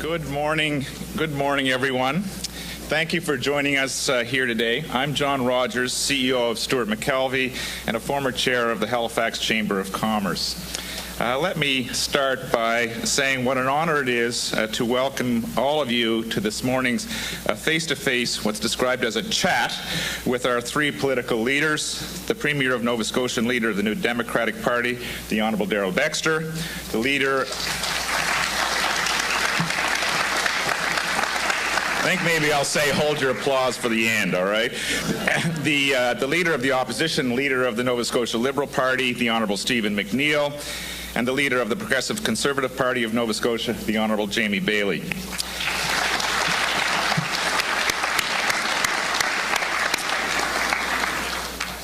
Good morning, everyone. Thank you for joining us here today. I'm John Rogers, CEO of Stuart McKelvey and a former chair of the Halifax Chamber of Commerce. Let me start by saying what an honor it is to welcome all of you to this morning's face-to-face, what's described as a chat, with our three political leaders: the Premier of Nova Scotia and leader of the New Democratic Party, the Honourable Darrell Dexter, the leader... I think maybe I'll say hold your applause for the end, all right? The leader of the opposition, leader of the Nova Scotia Liberal Party, the Honourable Stephen McNeil, and the leader of the Progressive Conservative Party of Nova Scotia, the Honourable Jamie Bailey.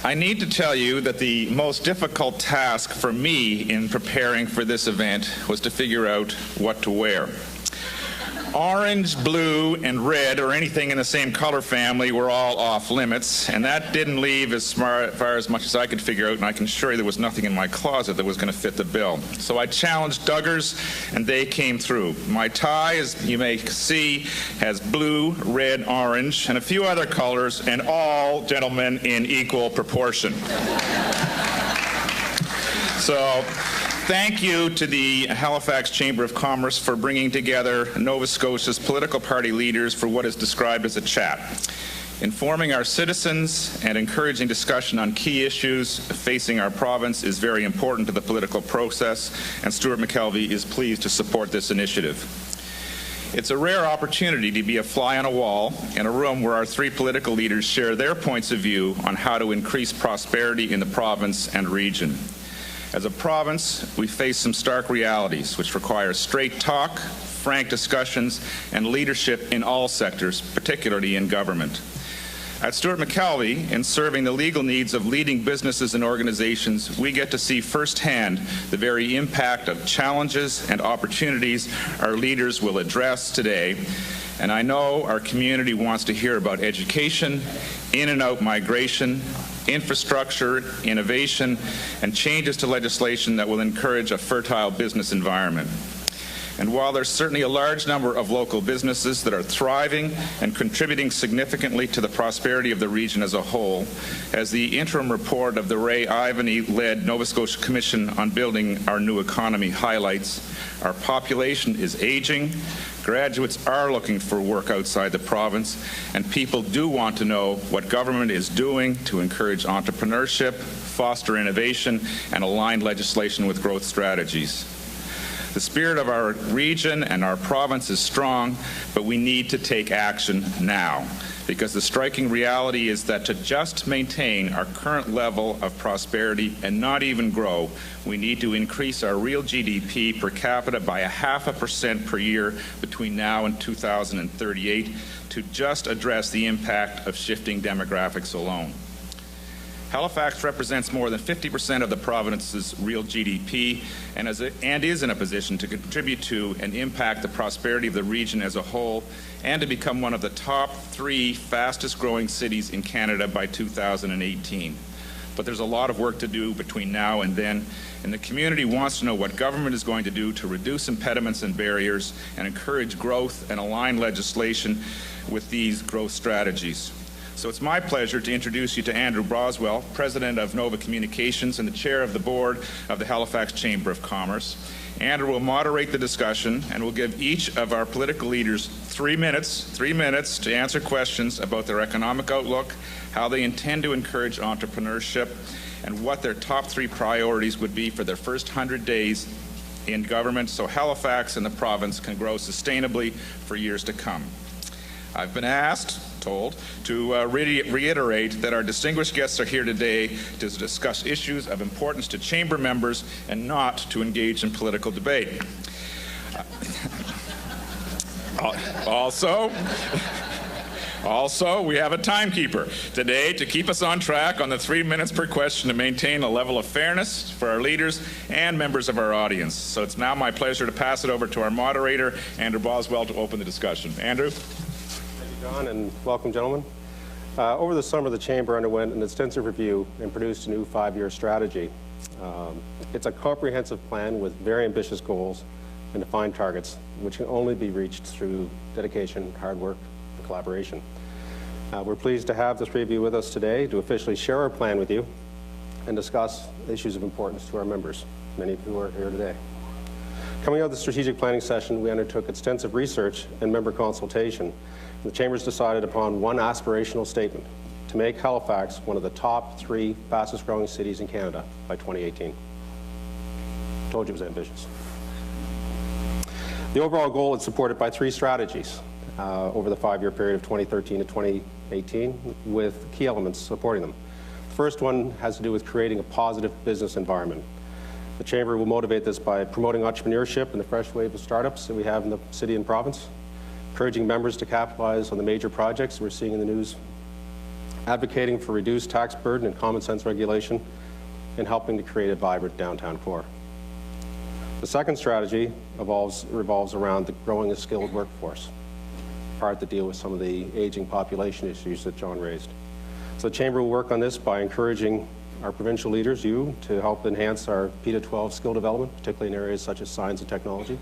I need to tell you that the most difficult task for me in preparing for this event was to figure out what to wear. Orange, blue, and red, or anything in the same color family, were all off limits, and that didn't leave as far as much as I could figure out, and I can assure you there was nothing in my closet that was going to fit the bill. So I challenged Duggars, and they came through. My tie, as you may see, has blue, red, orange, and a few other colors, and all, gentlemen, in equal proportion. So... thank you to the Halifax Chamber of Commerce for bringing together Nova Scotia's political party leaders for what is described as a chat. Informing our citizens and encouraging discussion on key issues facing our province is very important to the political process, and Stuart McKelvey is pleased to support this initiative. It's a rare opportunity to be a fly on a wall in a room where our three political leaders share their points of view on how to increase prosperity in the province and region. As a province, we face some stark realities which require straight talk, frank discussions, and leadership in all sectors, particularly in government. At Stuart McKelvey, in serving the legal needs of leading businesses and organizations, we get to see firsthand the very impact of challenges and opportunities our leaders will address today. And I know our community wants to hear about education, in and out migration, infrastructure, innovation, and changes to legislation that will encourage a fertile business environment. And while there's certainly a large number of local businesses that are thriving and contributing significantly to the prosperity of the region as a whole, as the interim report of the Ray Ivany-led Nova Scotia Commission on Building Our New Economy highlights, our population is aging, graduates are looking for work outside the province, and people do want to know what government is doing to encourage entrepreneurship, foster innovation, and align legislation with growth strategies. The spirit of our region and our province is strong, but we need to take action now, because the striking reality is that to just maintain our current level of prosperity and not even grow, we need to increase our real GDP per capita by 0.5% per year between now and 2038 to just address the impact of shifting demographics alone. Halifax represents more than 50% of the province's real GDP and is in a position to contribute to and impact the prosperity of the region as a whole, and to become one of the top 3 fastest growing cities in Canada by 2018. But there's a lot of work to do between now and then, and the community wants to know what government is going to do to reduce impediments and barriers and encourage growth and align legislation with these growth strategies. So it's my pleasure to introduce you to Andrew Broswell, President of Nova Communications and the Chair of the Board of the Halifax Chamber of Commerce. Andrew will moderate the discussion and will give each of our political leaders 3 minutes to answer questions about their economic outlook, how they intend to encourage entrepreneurship, and what their top 3 priorities would be for their first 100 days in government so Halifax and the province can grow sustainably for years to come. I've been told to reiterate that our distinguished guests are here today to discuss issues of importance to chamber members and not to engage in political debate. Also, we have a timekeeper today to keep us on track on the 3 minutes per question to maintain a level of fairness for our leaders and members of our audience. So it's now my pleasure to pass it over to our moderator, Andrew Boswell, to open the discussion. Andrew? John, and welcome, gentlemen. Over the summer, the Chamber underwent an extensive review and produced a new 5-year strategy. It's a comprehensive plan with very ambitious goals and defined targets, which can only be reached through dedication, hard work, and collaboration. We're pleased to have the three of you with us today to officially share our plan with you and discuss issues of importance to our members, many of who are here today. Coming out of the strategic planning session, we undertook extensive research and member consultation. The Chamber's decided upon one aspirational statement: to make Halifax one of the top 3 fastest growing cities in Canada by 2018. Told you it was ambitious. The overall goal is supported by 3 strategies over the 5-year period of 2013 to 2018, with key elements supporting them. The first one has to do with creating a positive business environment. The Chamber will motivate this by promoting entrepreneurship and the fresh wave of startups that we have in the city and province, encouraging members to capitalize on the major projects we're seeing in the news, advocating for reduced tax burden and common sense regulation, and helping to create a vibrant downtown core. The second strategy revolves around the growing a skilled workforce, part to deal with some of the aging population issues that John raised. So the Chamber will work on this by encouraging our provincial leaders, you, to help enhance our P-12 skill development, particularly in areas such as science and technology,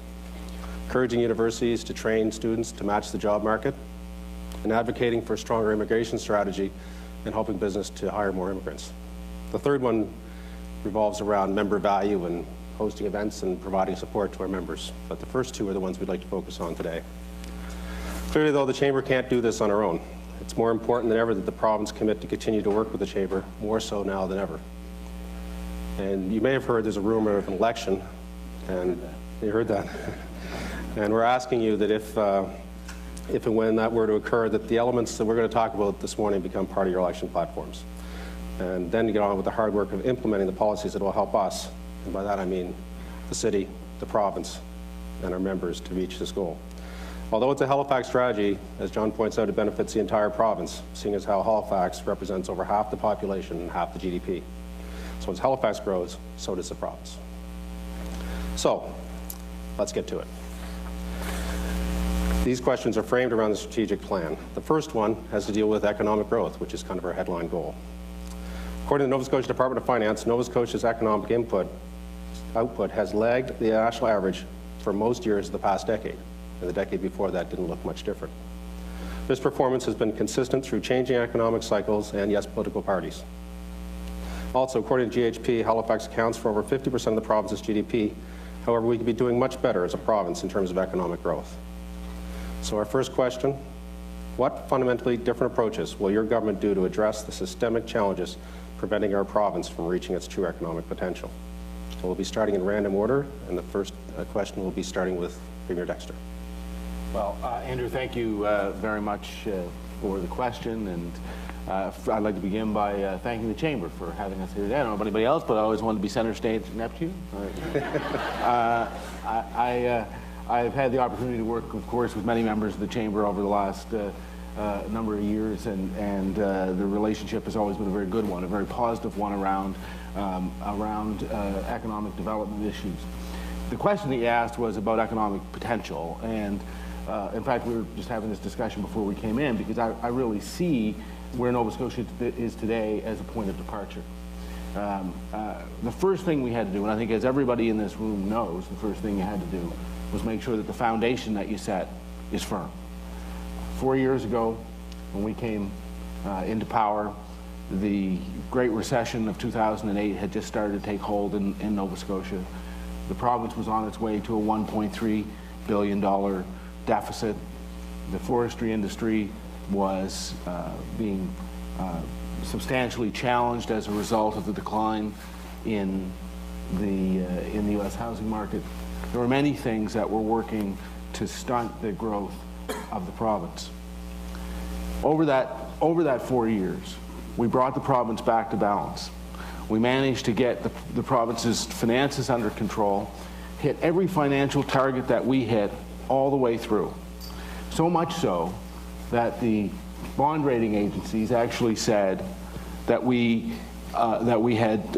encouraging universities to train students to match the job market, and advocating for a stronger immigration strategy and helping business to hire more immigrants. The third one revolves around member value and hosting events and providing support to our members. But the first 2 are the ones we'd like to focus on today. Clearly, though, the Chamber can't do this on our own. It's more important than ever that the province commit to continue to work with the Chamber, more so now than ever. And you may have heard there's a rumor of an election, and you heard that. And we're asking you that if and when that were to occur, that the elements that we're going to talk about this morning become part of your election platforms. And then you get on with the hard work of implementing the policies that will help us, and by that I mean the city, the province, and our members to reach this goal. Although it's a Halifax strategy, as John points out, it benefits the entire province, seeing as how Halifax represents over half the population and half the GDP. So as Halifax grows, so does the province. So, let's get to it. These questions are framed around the strategic plan. The first one has to deal with economic growth, which is kind of our headline goal. According to the Nova Scotia Department of Finance, Nova Scotia's economic output has lagged the national average for most years of the past decade, and the decade before that didn't look much different. This performance has been consistent through changing economic cycles and, yes, political parties. Also, according to GHP, Halifax accounts for over 50% of the province's GDP. However, we could be doing much better as a province in terms of economic growth. So our first question: what fundamentally different approaches will your government do to address the systemic challenges preventing our province from reaching its true economic potential? So we'll be starting in random order, and the first question will be starting with Premier Dexter. Well, Andrew, thank you very much for the question, and I'd like to begin by thanking the Chamber for having us here today. I don't know about anybody else, but I always wanted to be center stage at Neptune. I've had the opportunity to work, of course, with many members of the Chamber over the last number of years, and the relationship has always been a very good one, a very positive one around economic development issues. The question that you asked was about economic potential, and in fact, we were just having this discussion before we came in, because I really see where Nova Scotia is today as a point of departure. The first thing we had to do, and I think as everybody in this room knows, the first thing you had to do was make sure that the foundation that you set is firm. 4 years ago, when we came into power, the Great Recession of 2008 had just started to take hold in Nova Scotia. The province was on its way to a $1.3 billion deficit. The forestry industry was being substantially challenged as a result of the decline in the U.S. housing market. There were many things that were working to stunt the growth of the province. Over that 4 years, we brought the province back to balance. We managed to get the province's finances under control, hit every financial target that we hit all the way through. So much so that the bond rating agencies actually said that we had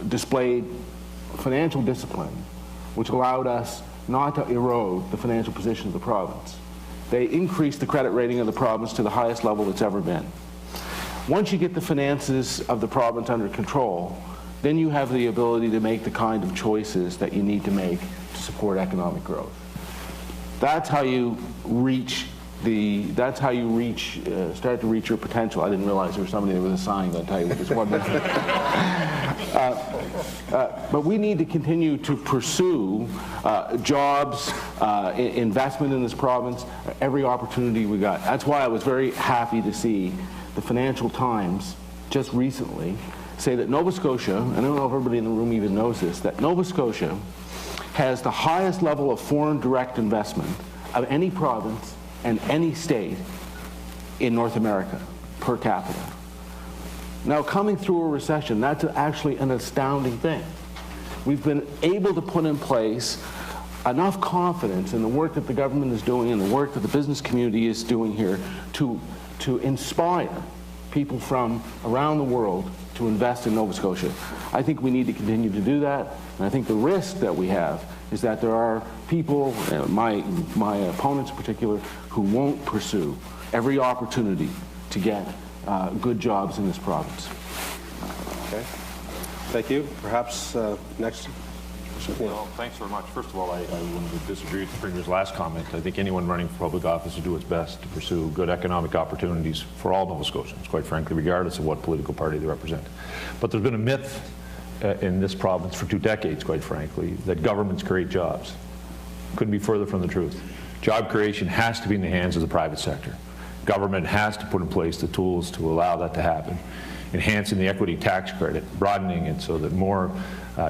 displayed financial discipline, which allowed us not to erode the financial position of the province. They increased the credit rating of the province to the highest level it's ever been. Once you get the finances of the province under control, then you have the ability to make the kind of choices that you need to make to support economic growth. That's how you reach start to reach your potential. I didn't realize there was somebody with a sign that tell you what this one is. But we need to continue to pursue jobs, investment in this province, every opportunity we got. That's why I was very happy to see the Financial Times just recently say that Nova Scotia, and I don't know if everybody in the room even knows this, that Nova Scotia has the highest level of foreign direct investment of any province and any state in North America per capita. Now, coming through a recession, that's actually an astounding thing. We've been able to put in place enough confidence in the work that the government is doing and the work that the business community is doing here to inspire people from around the world to invest in Nova Scotia. I think we need to continue to do that, and I think the risk that we have is that there are people, my opponents in particular, who won't pursue every opportunity to get good jobs in this province. Okay. Thank you. Perhaps next. Well, thanks very much. First of all, I wanted to disagree with the Premier's last comment. I think anyone running for public office will do its best to pursue good economic opportunities for all Nova Scotians, quite frankly, regardless of what political party they represent. But there's been a myth in this province for 2 decades, quite frankly, that governments create jobs. Couldn't be further from the truth. Job creation has to be in the hands of the private sector. Government has to put in place the tools to allow that to happen, enhancing the equity tax credit, broadening it so that more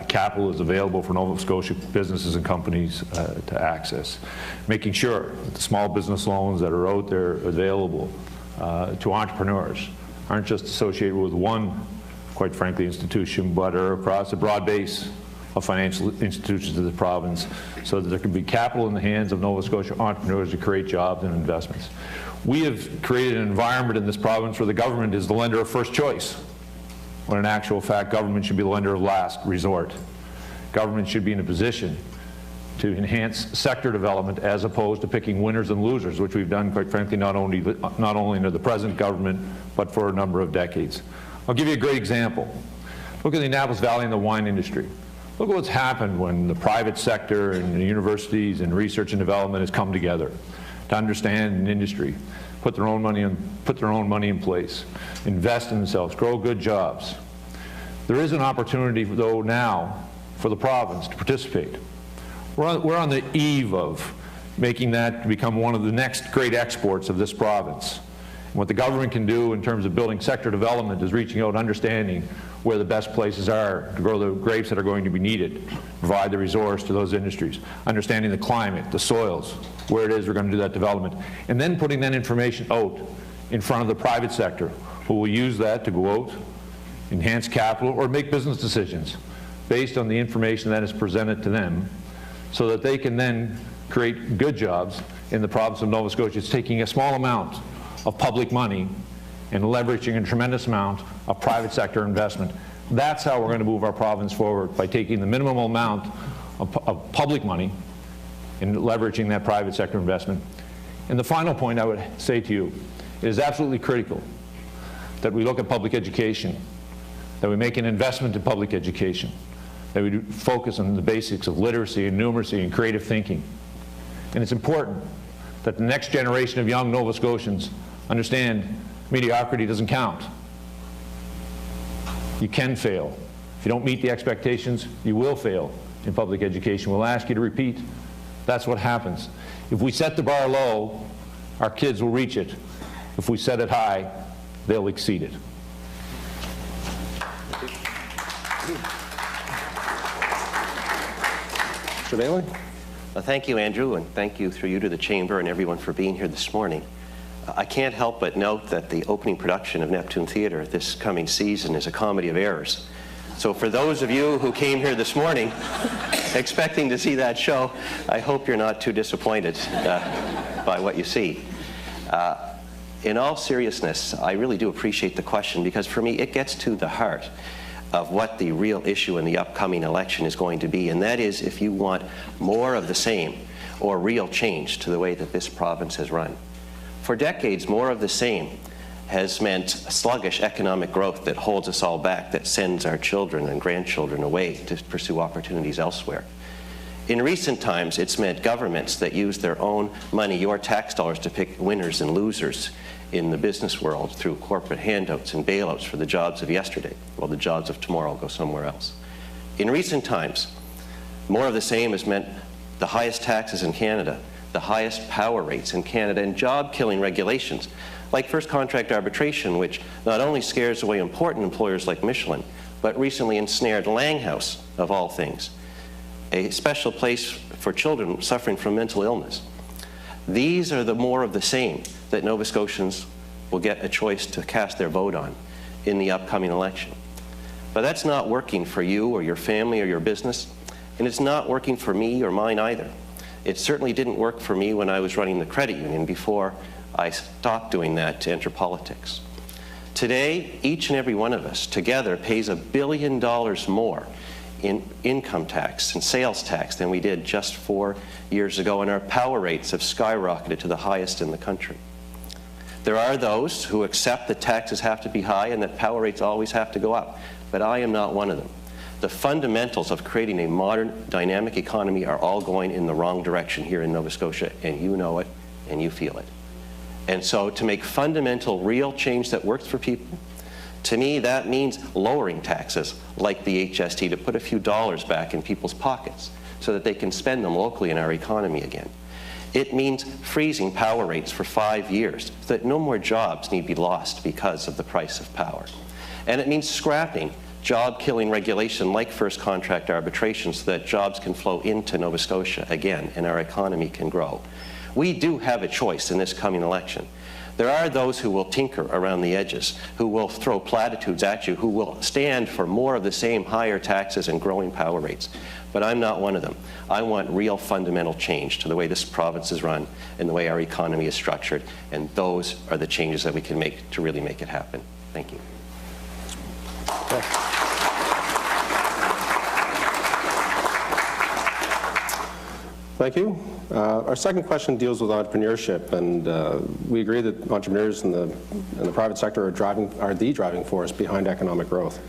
capital is available for Nova Scotia businesses and companies to access, making sure that the small business loans that are out there available to entrepreneurs aren't just associated with one, quite frankly, institution, but are across a broad base of financial institutions of the province, so that there can be capital in the hands of Nova Scotia entrepreneurs to create jobs and investments. We have created an environment in this province where the government is the lender of first choice, when in actual fact government should be the lender of last resort. Government should be in a position to enhance sector development as opposed to picking winners and losers, which we've done, quite frankly, not only under the present government, but for a number of decades. I'll give you a great example. Look at the Annapolis Valley and the wine industry. Look at what's happened when the private sector and the universities and research and development has come together to understand an industry, put their own money in place, invest in themselves, grow good jobs. There is an opportunity, though, now for the province to participate. We're on the eve of making that become one of the next great exports of this province. And what the government can do in terms of building sector development is reaching out and understanding where the best places are to grow the grapes that are going to be needed, provide the resource to those industries, understanding the climate, the soils, where it is we're going to do that development, and then putting that information out in front of the private sector, who will use that to go out, enhance capital, or make business decisions based on the information that is presented to them, so that they can then create good jobs in the province of Nova Scotia. It's taking a small amount of public money and leveraging a tremendous amount of private sector investment. That's how we're going to move our province forward, by taking the minimum amount of public money and leveraging that private sector investment. And the final point I would say to you, it is absolutely critical that we look at public education, that we make an investment in public education, that we focus on the basics of literacy and numeracy and creative thinking. And it's important that the next generation of young Nova Scotians understand mediocrity doesn't count. You can fail. If you don't meet the expectations, you will fail in public education. We'll ask you to repeat. That's what happens. If we set the bar low, our kids will reach it. If we set it high, they'll exceed it. Mr. Bailey? Well, thank you, Andrew, and thank you through you to the Chamber and everyone for being here this morning. I can't help but note that the opening production of Neptune Theatre this coming season is a comedy of errors. So for those of you who came here this morning expecting to see that show, I hope you're not too disappointed by what you see. In all seriousness, I really do appreciate the question, because for me it gets to the heart of what the real issue in the upcoming election is going to be, and that is if you want more of the same or real change to the way that this province has run. For decades, more of the same has meant sluggish economic growth that holds us all back, that sends our children and grandchildren away to pursue opportunities elsewhere. In recent times, it's meant governments that use their own money, your tax dollars, to pick winners and losers in the business world through corporate handouts and bailouts for the jobs of yesterday, while the jobs of tomorrow go somewhere else. In recent times, more of the same has meant the highest taxes in Canada, the highest power rates in Canada, and job-killing regulations, like first contract arbitration, which not only scares away important employers like Michelin, but recently ensnared Langhouse, of all things, a special place for children suffering from mental illness. These are the more of the same that Nova Scotians will get a choice to cast their vote on in the upcoming election. But that's not working for you or your family or your business, and it's not working for me or mine either. It certainly didn't work for me when I was running the credit union before I stopped doing that to enter politics. Today, each and every one of us together pays $1 billion more in income tax and sales tax than we did just 4 years ago, and our power rates have skyrocketed to the highest in the country. There are those who accept that taxes have to be high and that power rates always have to go up, but I am not one of them. The fundamentals of creating a modern, dynamic economy are all going in the wrong direction here in Nova Scotia, and you know it and you feel it. And so to make fundamental, real change that works for people, to me, that means lowering taxes like the HST to put a few dollars back in people's pockets so that they can spend them locally in our economy again. It means freezing power rates for 5 years so that no more jobs need be lost because of the price of power. And it means scrapping job-killing regulation like first contract arbitration so that jobs can flow into Nova Scotia again and our economy can grow. We do have a choice in this coming election. There are those who will tinker around the edges, who will throw platitudes at you, who will stand for more of the same higher taxes and growing power rates. But I'm not one of them. I want real fundamental change to the way this province is run and the way our economy is structured, and those are the changes that we can make to really make it happen. Thank you. Thank you. Our second question deals with entrepreneurship, and we agree that entrepreneurs in the private sector are the driving force behind economic growth.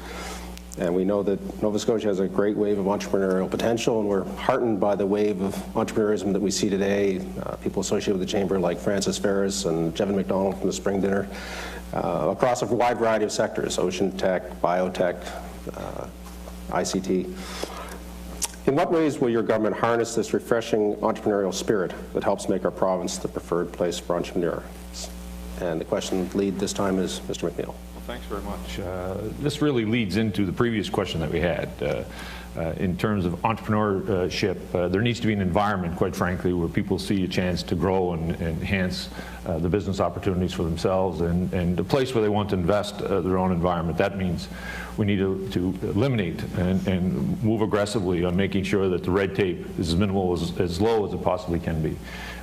And we know that Nova Scotia has a great wave of entrepreneurial potential, and we're heartened by the wave of entrepreneurism that we see today. People associated with the Chamber like Francis Ferris and Jevin McDonald from the Spring Dinner, across a wide variety of sectors, ocean tech, biotech, ICT. In what ways will your government harness this refreshing entrepreneurial spirit that helps make our province the preferred place for entrepreneurs? And the question lead this time is Mr. McNeil. Well, thanks very much. This really leads into the previous question that we had. In terms of entrepreneurship, there needs to be an environment, quite frankly, where people see a chance to grow and enhance the business opportunities for themselves, and a place where they want to invest their own environment. That means we need to eliminate and move aggressively on making sure that the red tape is as minimal, as low as it possibly can be.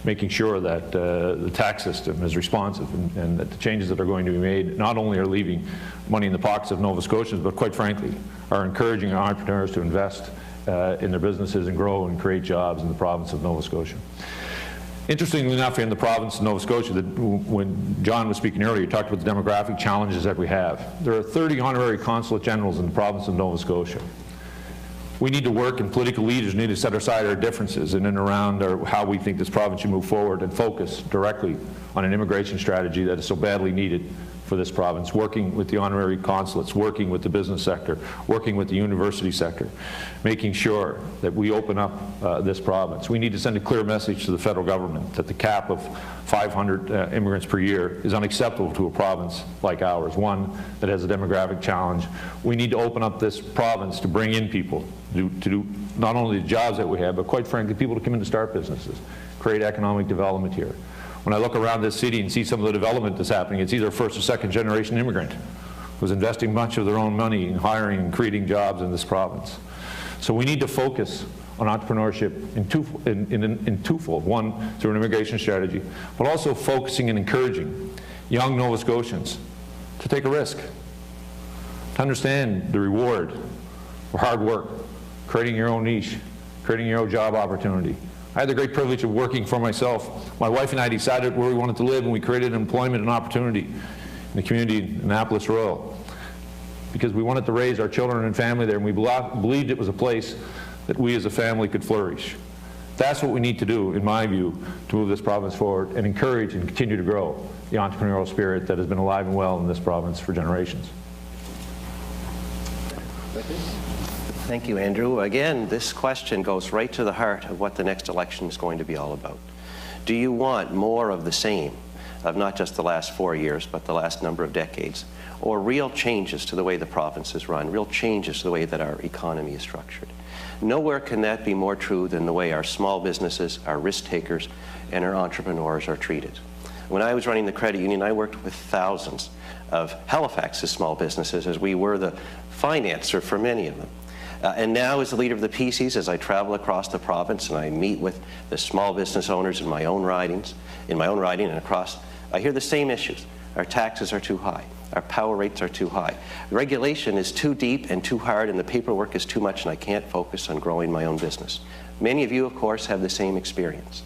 Making sure that the tax system is responsive and that the changes that are going to be made not only are leaving money in the pockets of Nova Scotians, but quite frankly, are encouraging our entrepreneurs to invest in their businesses and grow and create jobs in the province of Nova Scotia. Interestingly enough, in the province of Nova Scotia, when John was speaking earlier, he talked about the demographic challenges that we have. There are 30 honorary consulate generals in the province of Nova Scotia. We need to work, and political leaders need to set aside our differences in and around how we think this province should move forward and focus directly on an immigration strategy that is so badly needed for this province, working with the honorary consulates, working with the business sector, working with the university sector, making sure that we open up this province. We need to send a clear message to the federal government that the cap of 500 immigrants per year is unacceptable to a province like ours, one that has a demographic challenge. We need to open up this province to bring in people to do not only the jobs that we have, but quite frankly, people to come in to start businesses, create economic development here. When I look around this city and see some of the development that's happening, it's either first or second generation immigrant who's investing much of their own money in hiring and creating jobs in this province. So we need to focus on entrepreneurship in twofold. One, through an immigration strategy, but also focusing and encouraging young Nova Scotians to take a risk, to understand the reward for hard work, creating your own niche, creating your own job opportunity. I had the great privilege of working for myself. My wife and I decided where we wanted to live, and we created employment and opportunity in the community in Annapolis Royal, because we wanted to raise our children and family there, and we believed it was a place that we as a family could flourish. That's what we need to do, in my view, to move this province forward and encourage and continue to grow the entrepreneurial spirit that has been alive and well in this province for generations. Thank you, Andrew. Again, this question goes right to the heart of what the next election is going to be all about. Do you want more of the same, of not just the last 4 years, but the last number of decades, or real changes to the way the province is run, real changes to the way that our economy is structured? Nowhere can that be more true than the way our small businesses, our risk takers, and our entrepreneurs are treated. When I was running the credit union, I worked with thousands of Halifax's small businesses, as we were the financer for many of them. And now, as the leader of the PCs, as I travel across the province and I meet with the small business owners in my own riding and across, I hear the same issues. Our taxes are too high. Our power rates are too high. Regulation is too deep and too hard, and the paperwork is too much, and I can't focus on growing my own business. Many of you, of course, have the same experience.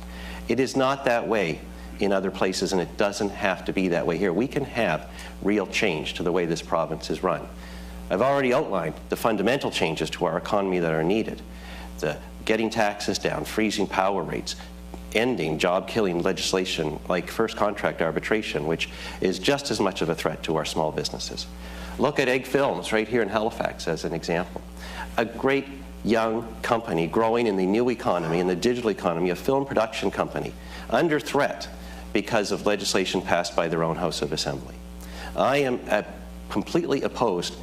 It is not that way in other places, and it doesn't have to be that way here. We can have real change to the way this province is run. I've already outlined the fundamental changes to our economy that are needed. The getting taxes down, freezing power rates, ending job-killing legislation like first contract arbitration, which is just as much of a threat to our small businesses. Look at Egg Films right here in Halifax as an example. A great young company growing in the new economy, in the digital economy, a film production company, under threat because of legislation passed by their own House of Assembly. I am completely opposed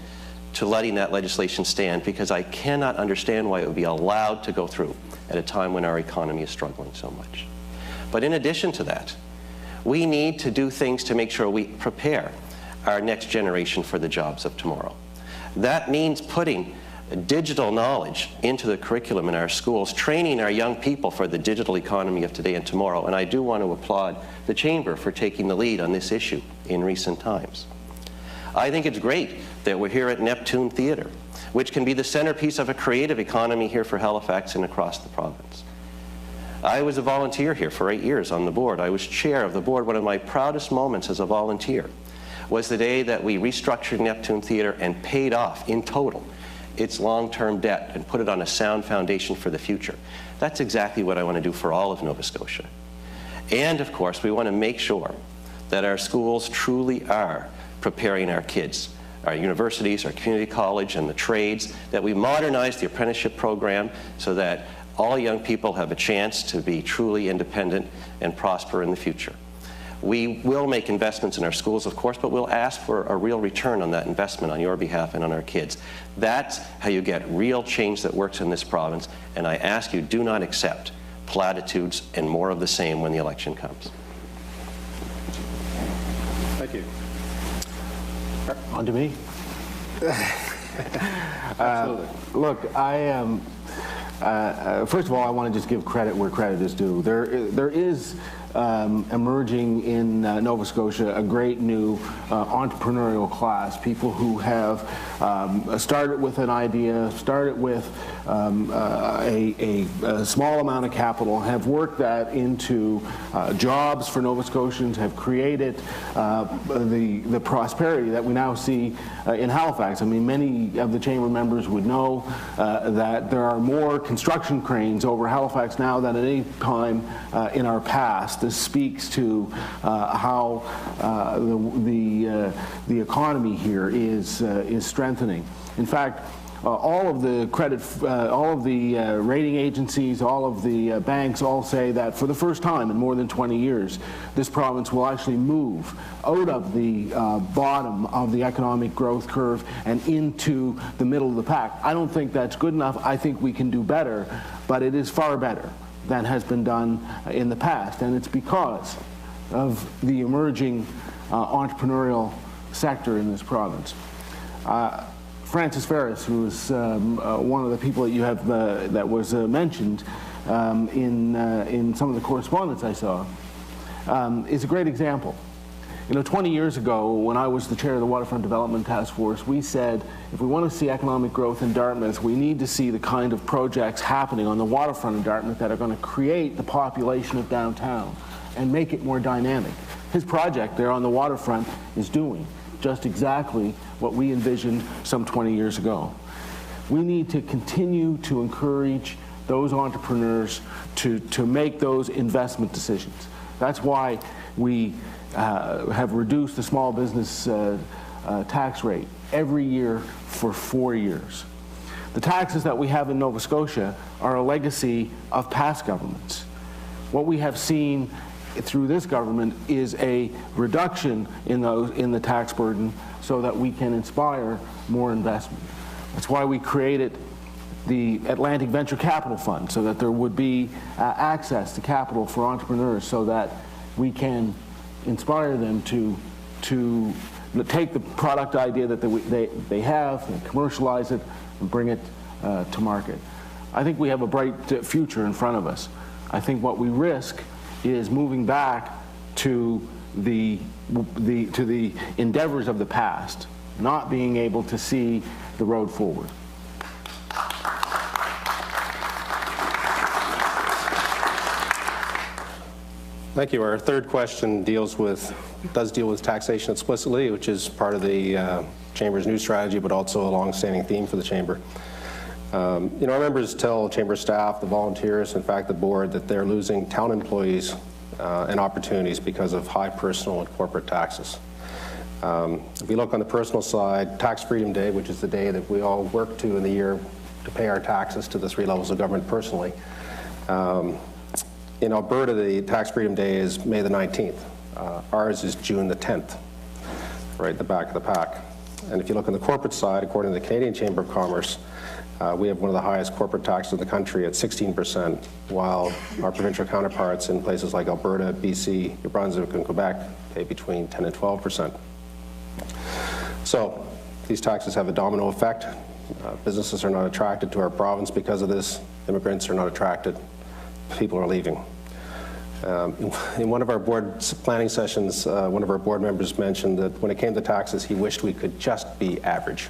to letting that legislation stand, because I cannot understand why it would be allowed to go through at a time when our economy is struggling so much. But in addition to that, we need to do things to make sure we prepare our next generation for the jobs of tomorrow. That means putting digital knowledge into the curriculum in our schools, training our young people for the digital economy of today and tomorrow. And I do want to applaud the Chamber for taking the lead on this issue in recent times. I think it's great that we're here at Neptune Theatre, which can be the centerpiece of a creative economy here for Halifax and across the province. I was a volunteer here for 8 years on the board. I was chair of the board. One of my proudest moments as a volunteer was the day that we restructured Neptune Theatre and paid off in total its long-term debt and put it on a sound foundation for the future. That's exactly what I want to do for all of Nova Scotia. And of course, we want to make sure that our schools truly are preparing our kids, our universities, our community college, and the trades, that we modernize the apprenticeship program so that all young people have a chance to be truly independent and prosper in the future. We will make investments in our schools, of course, but we'll ask for a real return on that investment on your behalf and on our kids. That's how you get real change that works in this province, and I ask you, do not accept platitudes and more of the same when the election comes. Thank you. On to me. Look, I am. First of all, I want to just give credit where credit is due. There is emerging in Nova Scotia a great new entrepreneurial class, people who have started with an idea, started with a small amount of capital, have worked that into jobs for Nova Scotians, have created the prosperity that we now see in Halifax. I mean, many of the Chamber members would know that there are more construction cranes over Halifax now than at any time in our past. This speaks to how the economy here is strengthening. In fact, all of the rating agencies, all of the banks all say that for the first time in more than 20 years, this province will actually move out of the bottom of the economic growth curve and into the middle of the pack. I don't think that's good enough. I think we can do better, but it is far better than has been done in the past, and it's because of the emerging entrepreneurial sector in this province. Francis Ferris, who is one of the people that you have that was mentioned in some of the correspondence I saw, is a great example. You know, 20 years ago, when I was the chair of the Waterfront Development Task Force, we said if we want to see economic growth in Dartmouth, we need to see the kind of projects happening on the waterfront of Dartmouth that are going to create the population of downtown and make it more dynamic. His project there on the waterfront is doing just exactly what we envisioned some 20 years ago. We need to continue to encourage those entrepreneurs to make those investment decisions. That's why we have reduced the small business tax rate every year for 4 years. The taxes that we have in Nova Scotia are a legacy of past governments. What we have seen through this government is a reduction in the tax burden so that we can inspire more investment. That's why we created the Atlantic Venture Capital Fund, so that there would be access to capital for entrepreneurs, so that we can inspire them to take the product idea that they have and commercialize it and bring it to market. I think we have a bright future in front of us. I think what we risk is moving back to the endeavors of the past, not being able to see the road forward. Thank you. Our third question does deal with taxation explicitly, which is part of the Chamber's new strategy, but also a long-standing theme for the Chamber. Our members tell Chamber staff, the volunteers, in fact the board, that they're losing town employees and opportunities because of high personal and corporate taxes. If we look on the personal side, Tax Freedom Day, which is the day that we all work to in the year to pay our taxes to the 3 levels of government personally. In Alberta, the Tax Freedom Day is May the 19th. Ours is June the 10th, right at the back of the pack. And if you look on the corporate side, according to the Canadian Chamber of Commerce, we have one of the highest corporate taxes in the country at 16%, while our provincial counterparts in places like Alberta, BC, New Brunswick, and Quebec pay between 10 and 12%. So these taxes have a domino effect. Businesses are not attracted to our province because of this. Immigrants are not attracted. People are leaving. In one of our board planning sessions, one of our board members mentioned that when it came to taxes, he wished we could just be average.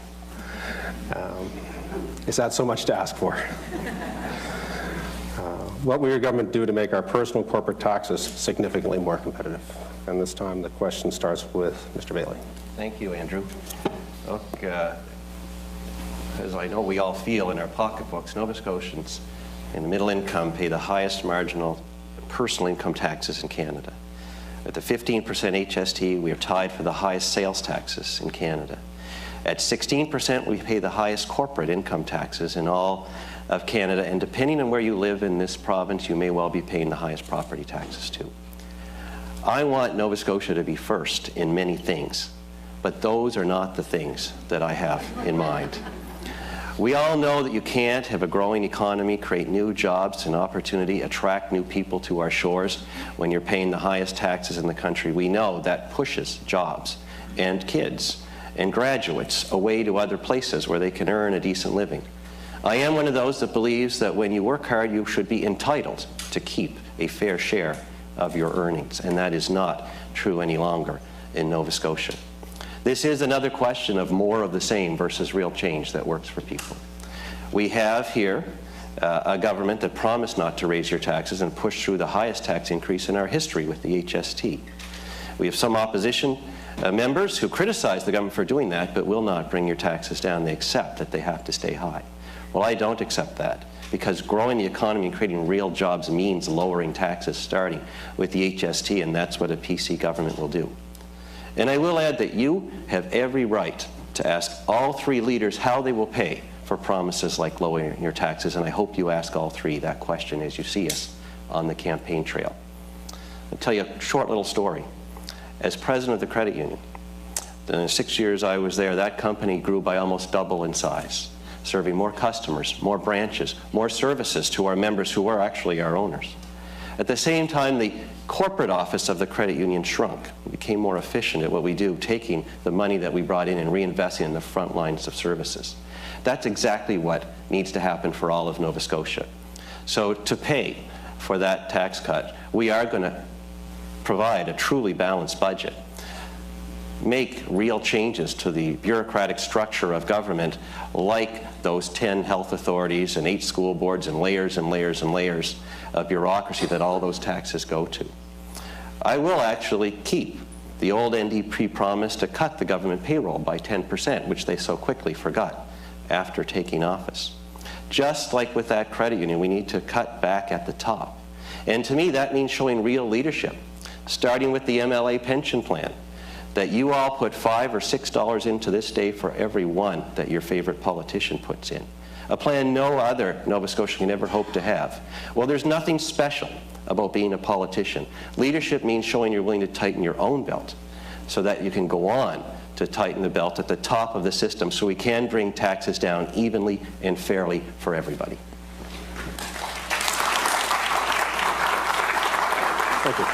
Is that so much to ask for? What will your government do to make our personal corporate taxes significantly more competitive? And this time the question starts with Mr. Bailey. Thank you, Andrew. Look, as I know we all feel in our pocketbooks, Nova Scotians in the middle income pay the highest marginal personal income taxes in Canada. At the 15% HST, we are tied for the highest sales taxes in Canada. At 16%, we pay the highest corporate income taxes in all of Canada, and depending on where you live in this province, you may well be paying the highest property taxes too. I want Nova Scotia to be first in many things, but those are not the things that I have in mind. We all know that you can't have a growing economy, create new jobs and opportunity, attract new people to our shores when you're paying the highest taxes in the country. We know that pushes jobs and kids and graduates away to other places where they can earn a decent living. I am one of those that believes that when you work hard, you should be entitled to keep a fair share of your earnings, and that is not true any longer in Nova Scotia. This is another question of more of the same versus real change that works for people. We have here a government that promised not to raise your taxes and pushed through the highest tax increase in our history with the HST. We have some opposition members who criticize the government for doing that, but will not bring your taxes down. They accept that they have to stay high. Well, I don't accept that, because growing the economy and creating real jobs means lowering taxes, starting with the HST, and that's what a PC government will do. And I will add that you have every right to ask all 3 leaders how they will pay for promises like lowering your taxes, and I hope you ask all 3 that question as you see us on the campaign trail. I'll tell you a short little story. As president of the credit union, in the 6 years I was there, that company grew by almost double in size, serving more customers, more branches, more services to our members who are actually our owners. At the same time, the corporate office of the credit union shrunk. We became more efficient at what we do, taking the money that we brought in and reinvesting in the front lines of services. That's exactly what needs to happen for all of Nova Scotia. So to pay for that tax cut, we are going to provide a truly balanced budget, make real changes to the bureaucratic structure of government, like those 10 health authorities and 8 school boards and layers and layers and layers of bureaucracy that all those taxes go to. I will actually keep the old NDP promise to cut the government payroll by 10%, which they so quickly forgot after taking office. Just like with that credit union, we need to cut back at the top. And to me, that means showing real leadership, starting with the MLA pension plan, that you all put $5 or $6 into this day for every one that your favorite politician puts in. A plan no other Nova Scotian can ever hope to have. Well, there's nothing special about being a politician. Leadership means showing you're willing to tighten your own belt so that you can go on to tighten the belt at the top of the system so we can bring taxes down evenly and fairly for everybody. Thank you.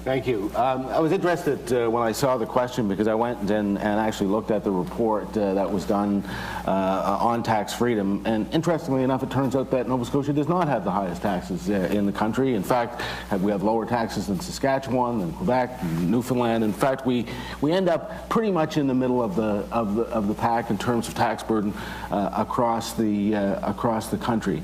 Thank you. I was interested when I saw the question because I went and actually looked at the report that was done on tax freedom. And interestingly enough, it turns out that Nova Scotia does not have the highest taxes in the country. In fact, we have lower taxes than Saskatchewan, than Quebec, than Newfoundland. In fact, we end up pretty much in the middle of the pack in terms of tax burden across the country.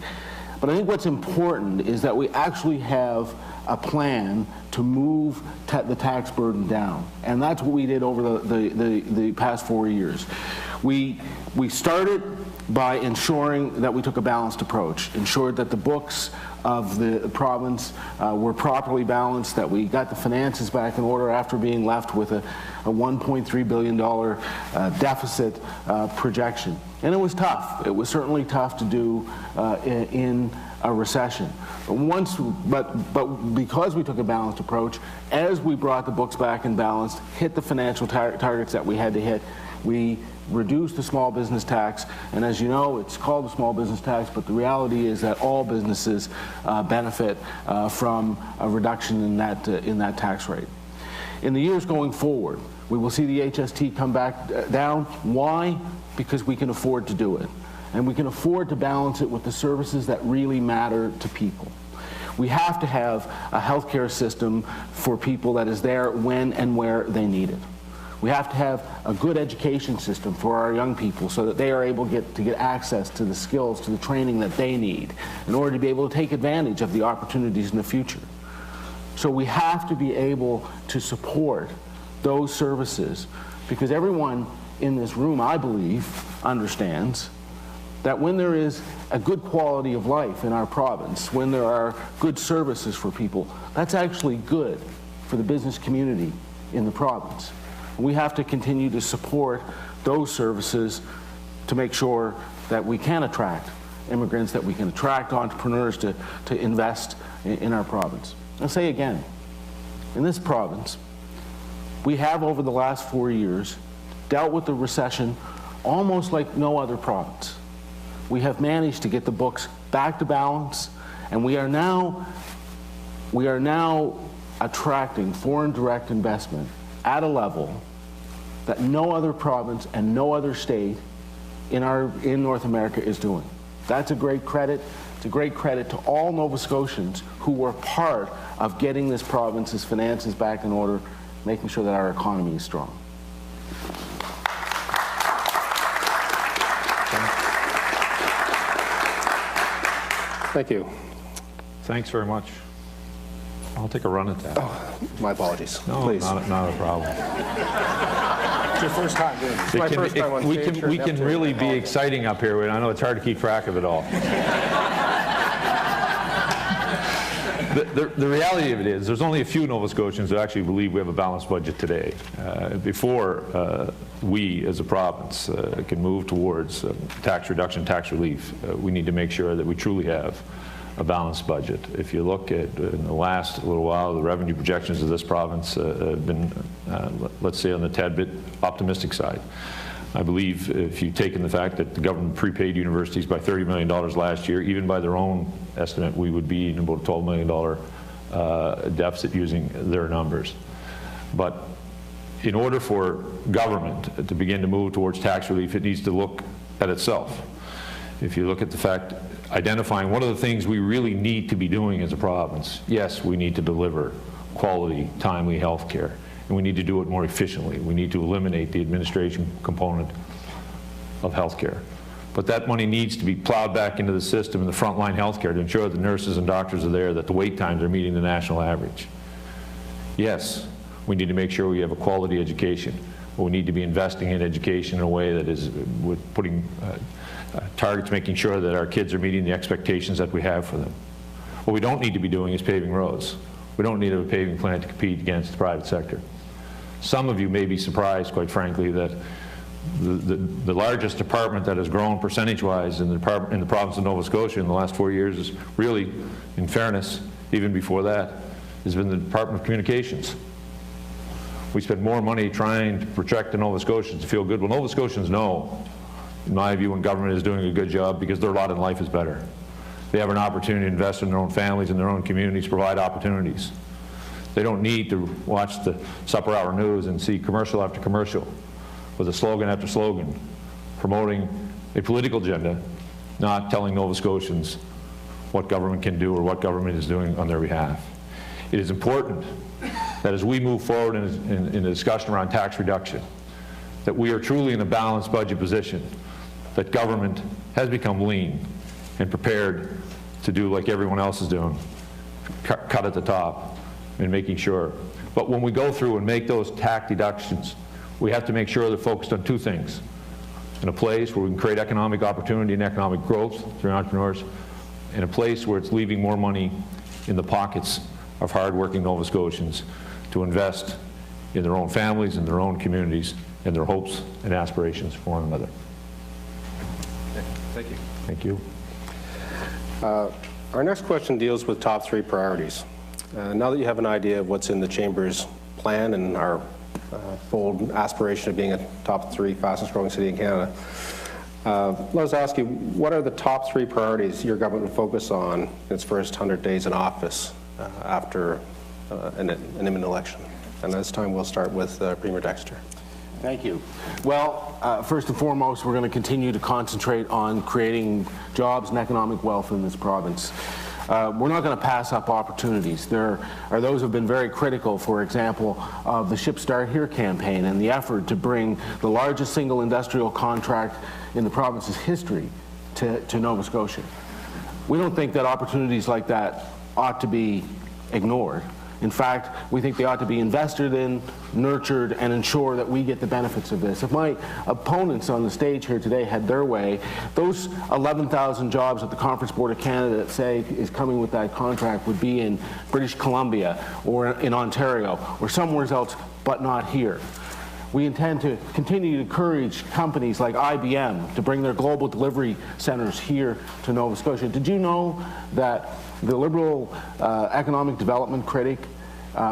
But I think what's important is that we actually have a plan to move the tax burden down. And that's what we did over the past 4 years. We started by ensuring that we took a balanced approach, ensured that the books of the province were properly balanced, that we got the finances back in order after being left with a $1.3 billion deficit projection. And it was tough. It was certainly tough to do in a recession. But because we took a balanced approach, as we brought the books back in balance, hit the financial targets that we had to hit, we reduced the small business tax. And as you know, it's called the small business tax, but the reality is that all businesses benefit from a reduction in that tax rate. In the years going forward, we will see the HST come back down. Why? Because we can afford to do it. And we can afford to balance it with the services that really matter to people. We have to have a healthcare system for people that is there when and where they need it. We have to have a good education system for our young people so that they are able to get access to the skills, to the training that they need in order to be able to take advantage of the opportunities in the future. So we have to be able to support those services because everyone in this room, I believe, understands that when there is a good quality of life in our province, when there are good services for people, that's actually good for the business community in the province. We have to continue to support those services to make sure that we can attract immigrants, that we can attract entrepreneurs to invest in our province. I'll say again, in this province, we have over the last 4 years dealt with the recession almost like no other province. We have managed to get the books back to balance, and we are now attracting foreign direct investment at a level that no other province and no other state in North America is doing. That's a great credit. It's a great credit to all Nova Scotians who were part of getting this province's finances back in order, making sure that our economy is strong. Thank you. Thanks very much. I'll take a run at that. Oh, my apologies. No, please. not a problem. It's your first time doing this. It's my first time on stage. We can really be exciting up here. I know it's hard to keep track of it all. The reality of it is there's only a few Nova Scotians who actually believe we have a balanced budget today. Before we as a province can move towards tax reduction, tax relief, we need to make sure that we truly have a balanced budget. If you look at in the last little while, the revenue projections of this province have been, let's say, on the tad bit optimistic side. I believe if you've taken the fact that the government prepaid universities by $30 million last year, even by their own estimate, we would be in about a $12 million deficit using their numbers. But in order for government to begin to move towards tax relief, it needs to look at itself. If you look at the fact, identifying what are the things we really need to be doing as a province, yes, we need to deliver quality, timely health care. And we need to do it more efficiently. We need to eliminate the administration component of health care. But that money needs to be plowed back into the system in the frontline health care to ensure that nurses and doctors are there, that the wait times are meeting the national average. Yes, we need to make sure we have a quality education. but we need to be investing in education in a way that is with putting targets, making sure that our kids are meeting the expectations that we have for them. What we don't need to be doing is paving roads. We don't need a paving plant to compete against the private sector. Some of you may be surprised, quite frankly, that the largest department that has grown percentage-wise in the province of Nova Scotia in the last 4 years is really, in fairness, even before that, has been the Department of Communications. We spend more money trying to protect the Nova Scotians to feel good. Well, Nova Scotians know, in my view, when government is doing a good job because their lot in life is better. They have an opportunity to invest in their own families and their own communities, provide opportunities. They don't need to watch the supper hour news and see commercial after commercial with a slogan after slogan promoting a political agenda, not telling Nova Scotians what government can do or what government is doing on their behalf. It is important that as we move forward in the discussion around tax reduction, that we are truly in a balanced budget position, that government has become lean and prepared to do like everyone else is doing, cut at the top and making sure. But when we go through and make those tax deductions, we have to make sure they're focused on two things. In a place where we can create economic opportunity and economic growth through entrepreneurs, in a place where it's leaving more money in the pockets of hard-working Nova Scotians to invest in their own families, in their own communities, and their hopes and aspirations for one another. Thank you. Thank you. Our next question deals with top 3 priorities. Now that you have an idea of what's in the Chamber's plan and our bold aspiration of being a top 3 fastest growing city in Canada, let us ask you, what are the top 3 priorities your government will focus on in its first 100 days in office after an imminent election? And this time we'll start with Premier Dexter. Thank you. Well, first and foremost, we're going to continue to concentrate on creating jobs and economic wealth in this province. We're not going to pass up opportunities. There are those who have been very critical, for example, of the Ship Start Here campaign and the effort to bring the largest single industrial contract in the province's history to Nova Scotia. We don't think that opportunities like that ought to be ignored. In fact, we think they ought to be invested in, nurtured, and ensure that we get the benefits of this. If my opponents on the stage here today had their way, those 11,000 jobs that the Conference Board of Canada that say is coming with that contract would be in British Columbia or in Ontario or somewhere else, but not here. We intend to continue to encourage companies like IBM to bring their global delivery centers here to Nova Scotia. Did you know that the Liberal economic development critic,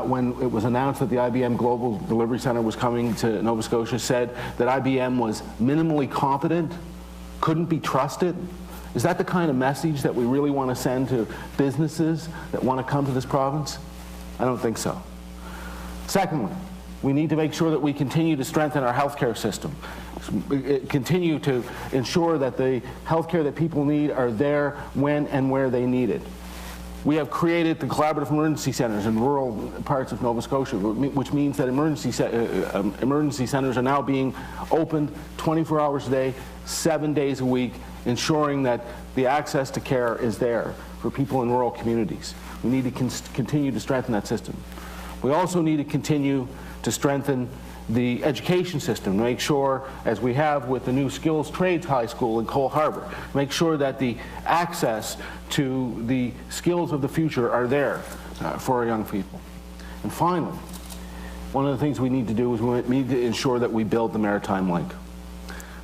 when it was announced that the IBM Global Delivery Center was coming to Nova Scotia, said that IBM was minimally competent, couldn't be trusted? Is that the kind of message that we really want to send to businesses that want to come to this province? I don't think so. Secondly, we need to make sure that we continue to strengthen our healthcare system, continue to ensure that the healthcare that people need are there when and where they need it. We have created the collaborative emergency centers in rural parts of Nova Scotia, which means that emergency centers are now being opened 24 hours a day, 7 days a week, ensuring that the access to care is there for people in rural communities. We need to continue to strengthen that system. We also need to continue to strengthen the education system, make sure, as we have with the new Skills Trades High School in Cole Harbour, make sure that the access to the skills of the future are there for our young people. And finally, one of the things we need to do is we need to ensure that we build the Maritime Link.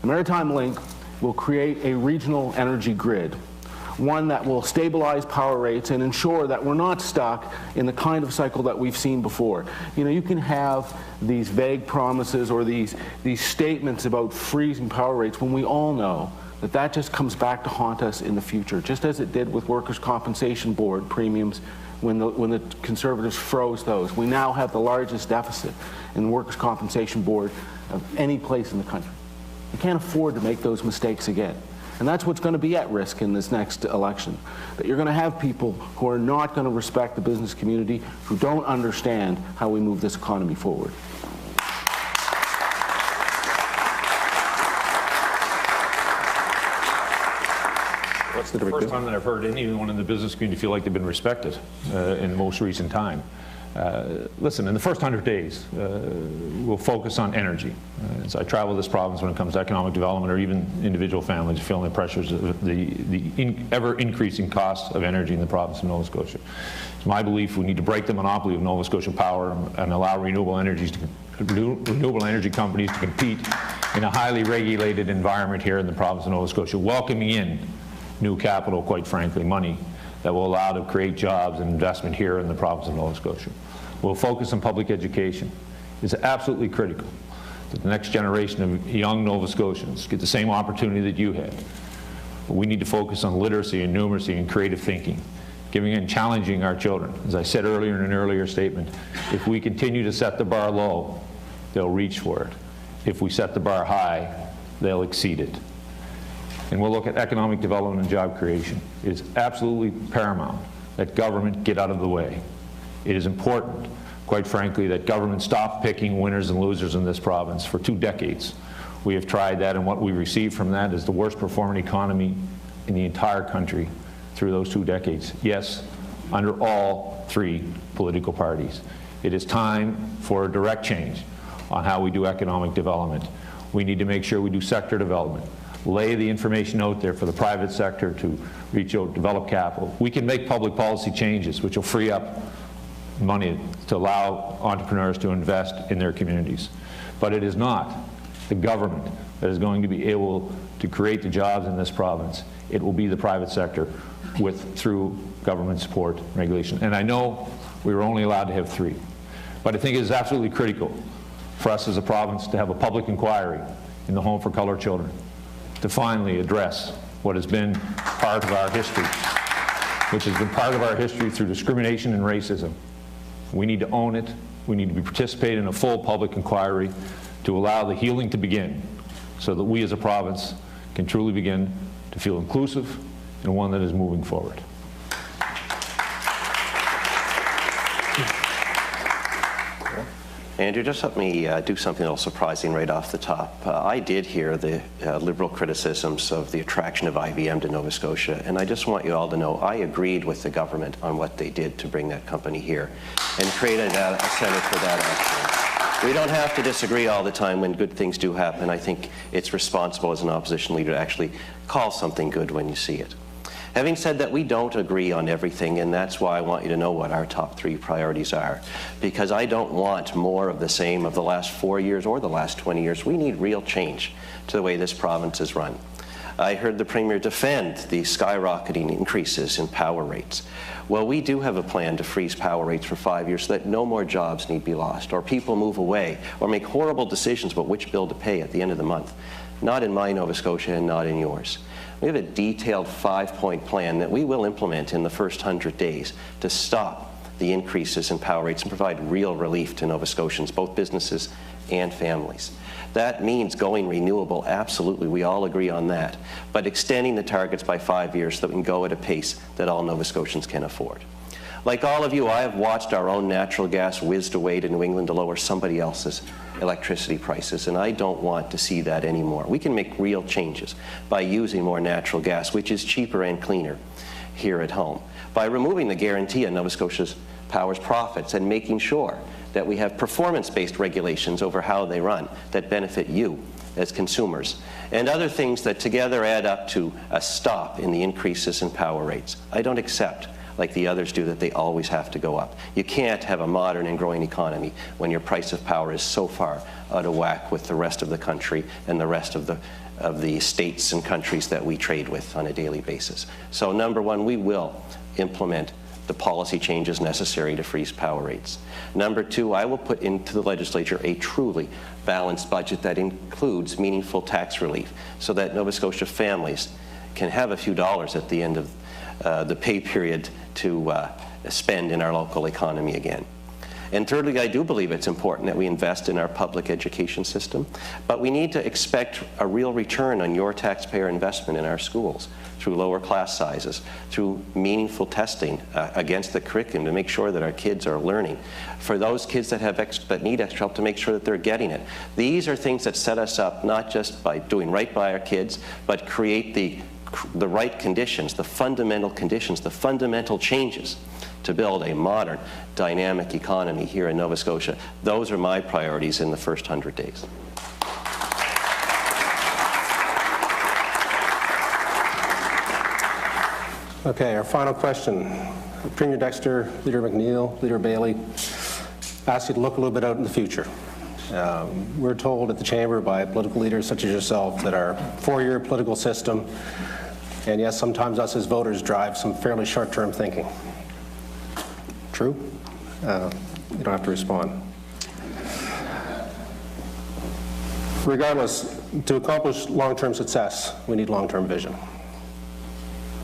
The Maritime Link will create a regional energy grid, one that will stabilize power rates and ensure that we're not stuck in the kind of cycle that we've seen before. You know, you can have these vague promises or these statements about freezing power rates when we all know that that just comes back to haunt us in the future, just as it did with Workers' Compensation Board premiums when the Conservatives froze those. We now have the largest deficit in the Workers' Compensation Board of any place in the country. We can't afford to make those mistakes again. And that's what's going to be at risk in this next election. That you're going to have people who are not going to respect the business community, who don't understand how we move this economy forward. It's the first time that I've heard anyone in the business community feel like they've been respected in the most recent time. Listen, in the first 100 days, we'll focus on energy. As I travel this province when it comes to economic development or even individual families feeling the pressures of the ever-increasing costs of energy in the province of Nova Scotia. It's my belief we need to break the monopoly of Nova Scotia Power and allow renewable energy companies to compete in a highly regulated environment here in the province of Nova Scotia, welcoming in new capital, quite frankly, money that will allow to create jobs and investment here in the province of Nova Scotia. We'll focus on public education. It's absolutely critical that the next generation of young Nova Scotians get the same opportunity that you had. But we need to focus on literacy and numeracy and creative thinking, giving and challenging our children. As I said earlier in an earlier statement, if we continue to set the bar low, they'll reach for it. If we set the bar high, they'll exceed it. And we'll look at economic development and job creation. It is absolutely paramount that government get out of the way. It is important, quite frankly, that government stop picking winners and losers in this province. For 2 decades, we have tried that, and what we received from that is the worst performing economy in the entire country through those 2 decades. Yes, under all 3 political parties. It is time for a direct change on how we do economic development. We need to make sure we do sector development, lay the information out there for the private sector to reach out, develop capital. We can make public policy changes which will free up money to allow entrepreneurs to invest in their communities. But it is not the government that is going to be able to create the jobs in this province. It will be the private sector through government support and regulation. And I know we were only allowed to have 3. But I think it is absolutely critical for us as a province to have a public inquiry in the Home for Colored Children to finally address what has been part of our history, which has been part of our history through discrimination and racism. We need to own it. We need to be participating in a full public inquiry to allow the healing to begin so that we as a province can truly begin to feel inclusive and one that is moving forward. Andrew, just let me do something a little surprising right off the top. I did hear the Liberal criticisms of the attraction of IBM to Nova Scotia, and I just want you all to know I agreed with the government on what they did to bring that company here and created a center for that action. We don't have to disagree all the time when good things do happen. I think it's responsible as an opposition leader to actually call something good when you see it. Having said that, we don't agree on everything, and that's why I want you to know what our top 3 priorities are, because I don't want more of the same of the last 4 years or the last 20 years. We need real change to the way this province is run. I heard the Premier defend the skyrocketing increases in power rates. Well, we do have a plan to freeze power rates for 5 years so that no more jobs need be lost, or people move away, or make horrible decisions about which bill to pay at the end of the month. Not in my Nova Scotia and not in yours. We have a detailed 5-point plan that we will implement in the first 100 days to stop the increases in power rates and provide real relief to Nova Scotians, both businesses and families. That means going renewable, absolutely, we all agree on that, but extending the targets by 5 years so that we can go at a pace that all Nova Scotians can afford. Like all of you, I have watched our own natural gas whizzed away to New England to lower somebody else's electricity prices, and I don't want to see that anymore. We can make real changes by using more natural gas, which is cheaper and cleaner here at home, by removing the guarantee on Nova Scotia Power's profits and making sure that we have performance-based regulations over how they run that benefit you as consumers, and other things that together add up to a stop in the increases in power rates. I don't accept, like the others do, that they always have to go up. You can't have a modern and growing economy when your price of power is so far out of whack with the rest of the country and the rest of the states and countries that we trade with on a daily basis. So number 1, we will implement the policy changes necessary to freeze power rates. Number 2, I will put into the legislature a truly balanced budget that includes meaningful tax relief so that Nova Scotia families can have a few dollars at the end of the pay period to spend in our local economy again. And thirdly, I do believe it's important that we invest in our public education system, but we need to expect a real return on your taxpayer investment in our schools through lower class sizes, through meaningful testing against the curriculum to make sure that our kids are learning. For those kids that need extra help, to make sure that they're getting it. These are things that set us up not just by doing right by our kids, but create the the right conditions, the fundamental conditions, the fundamental changes to build a modern, dynamic economy here in Nova Scotia. Those are my priorities in the first 100 days. Okay, our final question. Premier Dexter, Leader McNeil, Leader Bailey, ask you to look a little bit out in the future. We're told at the Chamber by political leaders such as yourself that our four-year political system, and yes, sometimes us as voters, drive some fairly short-term thinking. True? You don't have to respond. Regardless, to accomplish long-term success, we need long-term vision.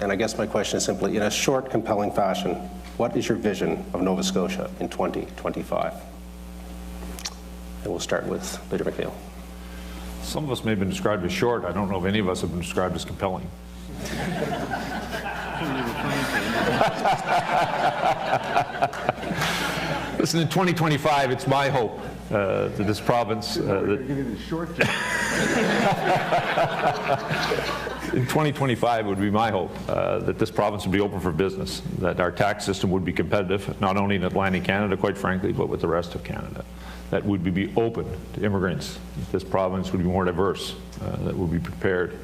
And I guess my question is simply, in a short, compelling fashion, what is your vision of Nova Scotia in 2025? And we'll start with Leader McNeil. Some of us may have been described as short. I don't know if any of us have been described as compelling. Listen, in 2025, it's my hope that this province... In 2025, it would be my hope that this province would be open for business, that our tax system would be competitive, not only in Atlantic Canada, quite frankly, but with the rest of Canada. That would be open to immigrants. This province would be more diverse, that would be prepared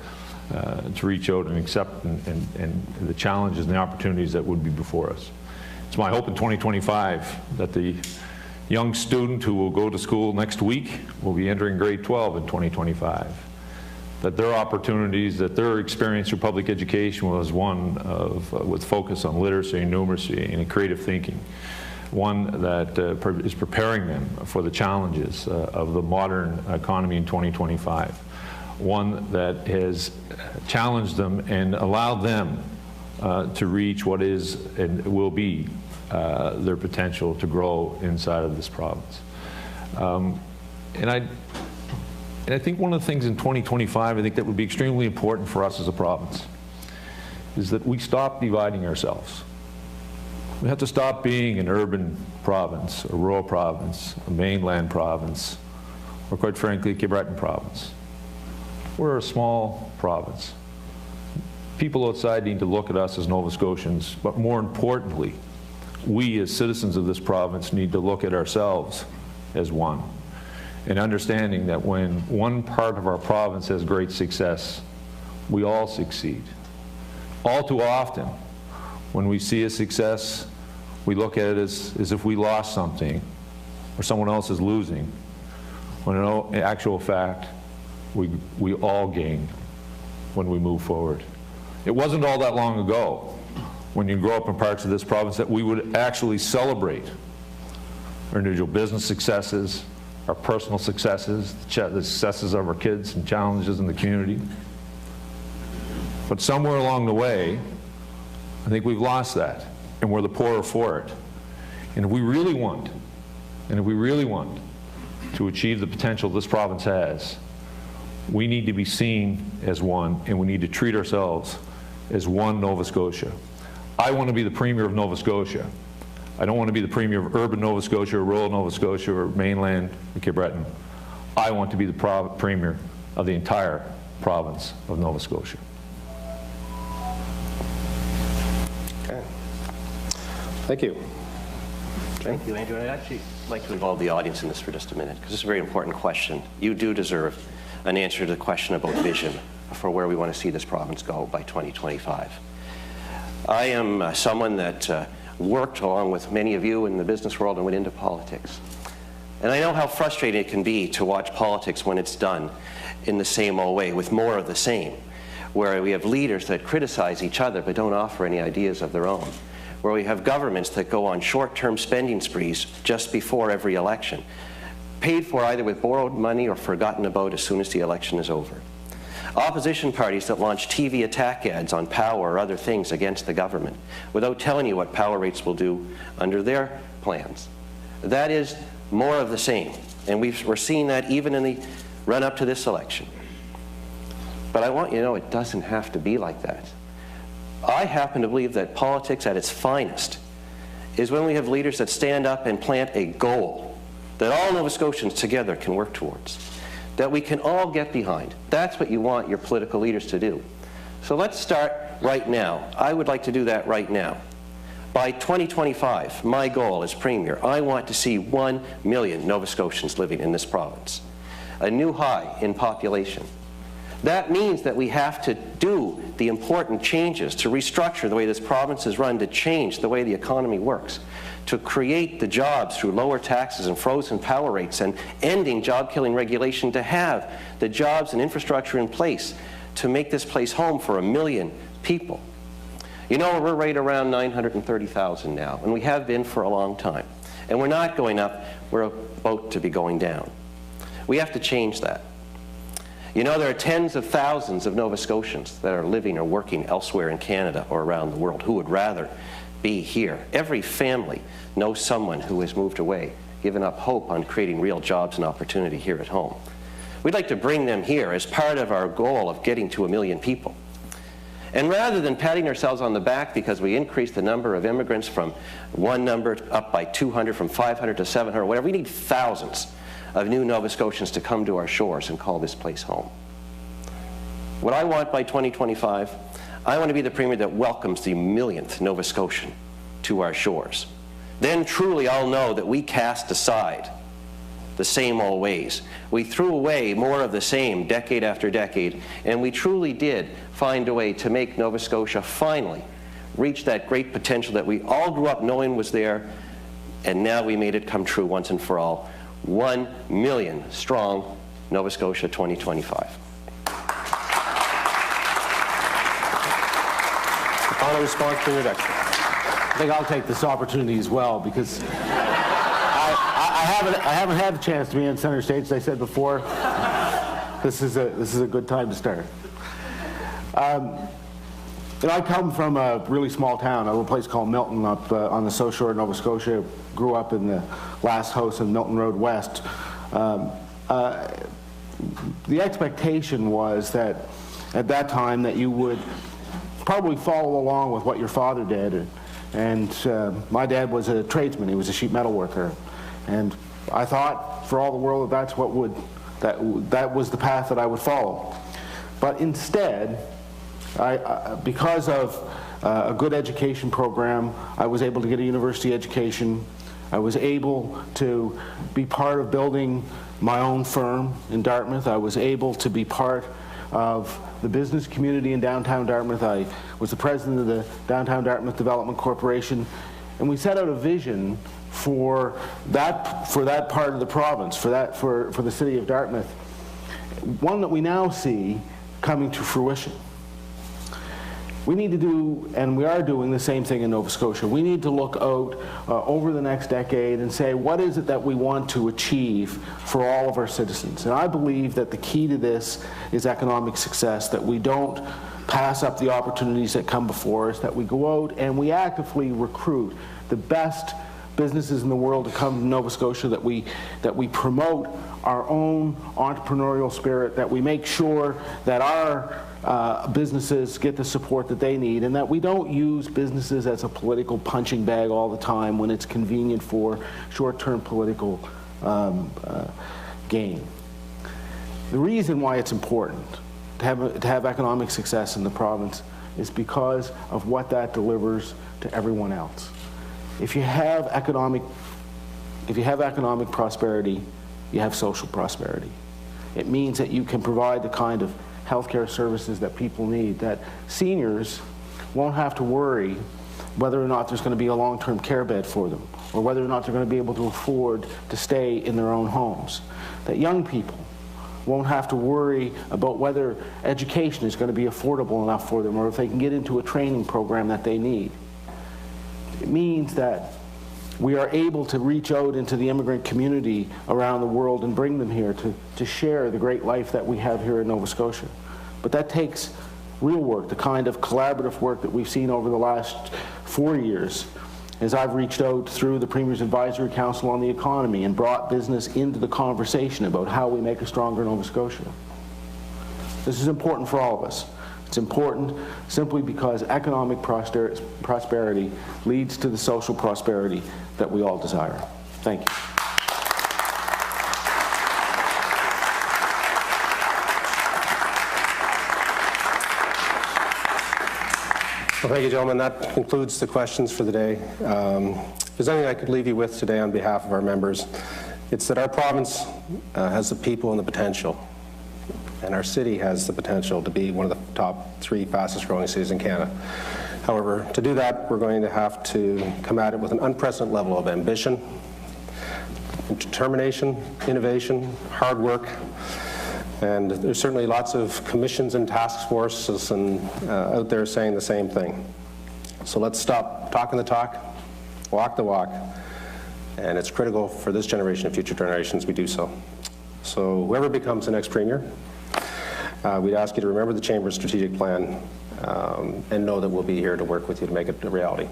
to reach out and accept and the challenges and the opportunities that would be before us. It's my hope in 2025 that the young student who will go to school next week will be entering grade 12 in 2025. That their opportunities, that their experience through public education was one of, with focus on literacy and numeracy and creative thinking. One that is preparing them for the challenges of the modern economy in 2025. One that has challenged them and allowed them to reach what is and will be their potential to grow inside of this province. And I think one of the things in 2025, I think that would be extremely important for us as a province, is that we stop dividing ourselves. We have to stop being an urban province, a rural province, a mainland province, or quite frankly, a Cape Breton province. We're a small province. People outside need to look at us as Nova Scotians, but more importantly, we as citizens of this province need to look at ourselves as one. And understanding that when one part of our province has great success, we all succeed. All too often, when we see a success, we look at it as if we lost something or someone else is losing, when in actual fact, we all gain when we move forward. It wasn't all that long ago, when you grow up in parts of this province, that we would actually celebrate our individual business successes, our personal successes, the successes of our kids and challenges in the community. But somewhere along the way, I think we've lost that, and we're the poorer for it. And if we really want, to achieve the potential this province has, we need to be seen as one, and we need to treat ourselves as one Nova Scotia. I want to be the Premier of Nova Scotia. I don't want to be the Premier of urban Nova Scotia or rural Nova Scotia or mainland or Cape Breton. I want to be the Premier of the entire province of Nova Scotia. Okay. Thank you. Thank you, Andrew. And I'd actually like to involve the audience in this for just a minute, because it's a very important question. You do deserve an answer to the question about vision for where we want to see this province go by 2025. I am someone that worked along with many of you in the business world and went into politics. And I know how frustrating it can be to watch politics when it's done in the same old way, with more of the same, where we have leaders that criticize each other but don't offer any ideas of their own, where we have governments that go on short-term spending sprees just before every election, paid for either with borrowed money or forgotten about as soon as the election is over. Opposition parties that launch TV attack ads on power or other things against the government without telling you what power rates will do under their plans. That is more of the same, and we're seeing that even in the run-up to this election. But I want you to know it doesn't have to be like that. I happen to believe that politics at its finest is when we have leaders that stand up and plant a goal that all Nova Scotians together can work towards, that we can all get behind. That's what you want your political leaders to do. So let's start right now. I would like to do that right now. By 2025, my goal as Premier, I want to see 1 million Nova Scotians living in this province, a new high in population. That means that we have to do the important changes to restructure the way this province is run, to change the way the economy works, to create the jobs through lower taxes and frozen power rates and ending job-killing regulation, to have the jobs and infrastructure in place to make this place home for 1 million people. You know, we're right around 930,000 now, and we have been for a long time. And we're not going up, we're about to be going down. We have to change that. You know, there are tens of thousands of Nova Scotians that are living or working elsewhere in Canada or around the world who would rather be here. Every family knows someone who has moved away, given up hope on creating real jobs and opportunity here at home. We'd like to bring them here as part of our goal of getting to 1 million people. And rather than patting ourselves on the back because we increased the number of immigrants from one number up by 200, from 500 to 700, whatever, we need thousands of new Nova Scotians to come to our shores and call this place home. What I want by 2025, I want to be the Premier that welcomes the 1,000,000th Nova Scotian to our shores. Then truly I'll know that we cast aside the same old ways. We threw away more of the same decade after decade, and we truly did find a way to make Nova Scotia finally reach that great potential that we all grew up knowing was there, and now we made it come true once and for all. 1 million strong Nova Scotia 2025. On a response to your introduction. I think I'll take this opportunity as well, because I haven't had a chance to be on center stage, as I said before. This is a good time to start. You know, I come from a really small town, a little place called Milton up on the south shore of Nova Scotia. Grew up in the last house on Milton Road West. The expectation was that at that time that you would probably follow along with what your father did. And my dad was a tradesman. He was a sheet metal worker. And I thought for all the world that that was the path that I would follow. But instead, because of a good education program, I was able to get a university education. I was able to be part of building my own firm in Dartmouth. I was able to be part of the business community in downtown Dartmouth. I was the president of the Downtown Dartmouth Development Corporation, and we set out a vision for that part of the province, for the city of Dartmouth, one that we now see coming to fruition. We need to do, and we are doing, the same thing in Nova Scotia. We need to look out over the next decade and say, what is it that we want to achieve for all of our citizens? And I believe that the key to this is economic success, that we don't pass up the opportunities that come before us, that we go out and we actively recruit the best businesses in the world to come to Nova Scotia, that we promote our own entrepreneurial spirit, that we make sure that our businesses get the support that they need, and that we don't use businesses as a political punching bag all the time when it's convenient for short-term political gain. The reason why it's important to have economic success in the province is because of what that delivers to everyone else. If you have economic prosperity, you have social prosperity. It means that you can provide the kind of healthcare services that people need, that seniors won't have to worry whether or not there's going to be a long-term care bed for them, or whether or not they're going to be able to afford to stay in their own homes. That young people won't have to worry about whether education is going to be affordable enough for them, or if they can get into a training program that they need. It means that we are able to reach out into the immigrant community around the world and bring them here to share the great life that we have here in Nova Scotia. But that takes real work, the kind of collaborative work that we've seen over the last 4 years, as I've reached out through the Premier's Advisory Council on the Economy and brought business into the conversation about how we make a stronger Nova Scotia. This is important for all of us. It's important simply because economic prosperity leads to the social prosperity that we all desire. Thank you. Well, thank you, gentlemen. That concludes the questions for the day. If there's anything I could leave you with today on behalf of our members, it's that our province has the people and the potential, and our city has the potential to be one of the top 3 fastest growing cities in Canada. However, to do that, we're going to have to come at it with an unprecedented level of ambition, determination, innovation, hard work, and there's certainly lots of commissions and task forces out there saying the same thing. So let's stop talking the talk, walk the walk, and it's critical for this generation and future generations we do so. So whoever becomes the next Premier, we'd ask you to remember the Chamber's strategic plan and know that we'll be here to work with you to make it a reality.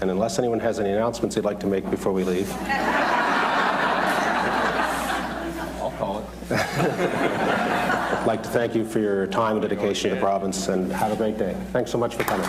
And unless anyone has any announcements they'd like to make before we leave. I'll call it. I'd like to thank you for your time and dedication to the province, and have a great day. Thanks so much for coming.